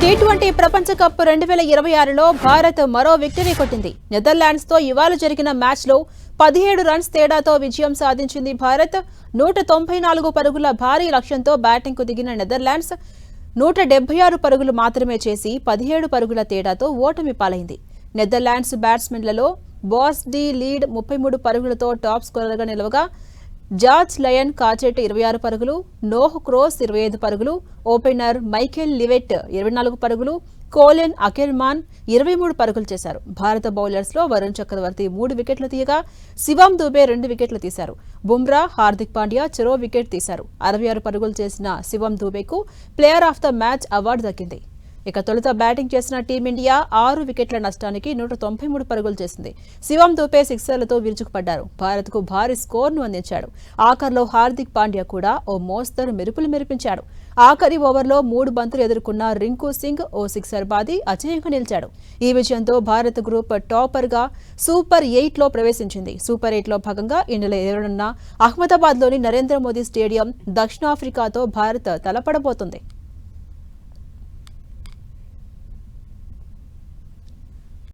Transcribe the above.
T20 ప్రపంచ cup 2026లో Bharat మరో victory కొట్టింది. నెదర్లాండ్స్ తో ఇవాళ జరిగిన మ్యాచ్ లో 17 రన్స్ తేడాతో విజయం సాధించింది భారత్. 194 పరుగుల భారీ లక్ష్యంతో బ్యాటింగ్ కు దిగిన నెదర్లాండ్స్ 176 పరుగులు మాత్రమే చేసి 17 పరుగుల తేడాతో ఓటమి పాలైంది. నెదర్లాండ్స్ బ్యాట్స్మెన్లలో బాస్ డి లీడ్ 33 పరుగులతో టాప్ స్కోరర్గా నిలవగా, జార్జ్ లయన్ కాచెట్ 26 పరుగులు, నోహ్ క్రోస్ 25 పరుగులు, ఓపెనర్ మైకేల్ లివెట్ 24 పరుగులు, కోలెన్ అకెర్మాన్ 23 పరుగులు చేశారు. భారత బౌలర్స్ లో వరుణ్ చక్రవర్తి 3 వికెట్లు తీయగా, శివం దూబే 2 వికెట్లు తీశారు. బుమ్రా, హార్దిక్ పాండ్యా చెరో వికెట్ తీశారు. 66 పరుగులు చేసిన శివం దూబేకు player of the match award దక్కింది. ఇక తొలుత బ్యాటింగ్ చేసిన టీమిండియా 6 వికెట్ల నష్టానికి 193 పరుగులు చేసింది. శివం దూబే సిక్సర్లతో విరుచుకుపడ్డారు. భారత్కు భారీ స్కోర్ను అందించాడు. ఆఖర్లో హార్దిక్ పాండ్యా కూడా ఓ మోస్తరు మెరుపులు మెరిపించాడు. ఆఖరి ఓవర్లో 3 బంతులు ఎదుర్కొన్న రింకు సింగ్ ఓ సిక్సర్ బాది అజేయంగా నిలిచాడు. ఈ విజయంతో భారత్ గ్రూప్ టాపర్ గా సూపర్ 8లో ప్రవేశించింది. సూపర్ 8లో భాగంగా ఈ నెల 20న అహ్మదాబాద్లోని నరేంద్ర మోదీ స్టేడియం దక్షిణాఫ్రికాతో భారత్ తలపడబోతుంది.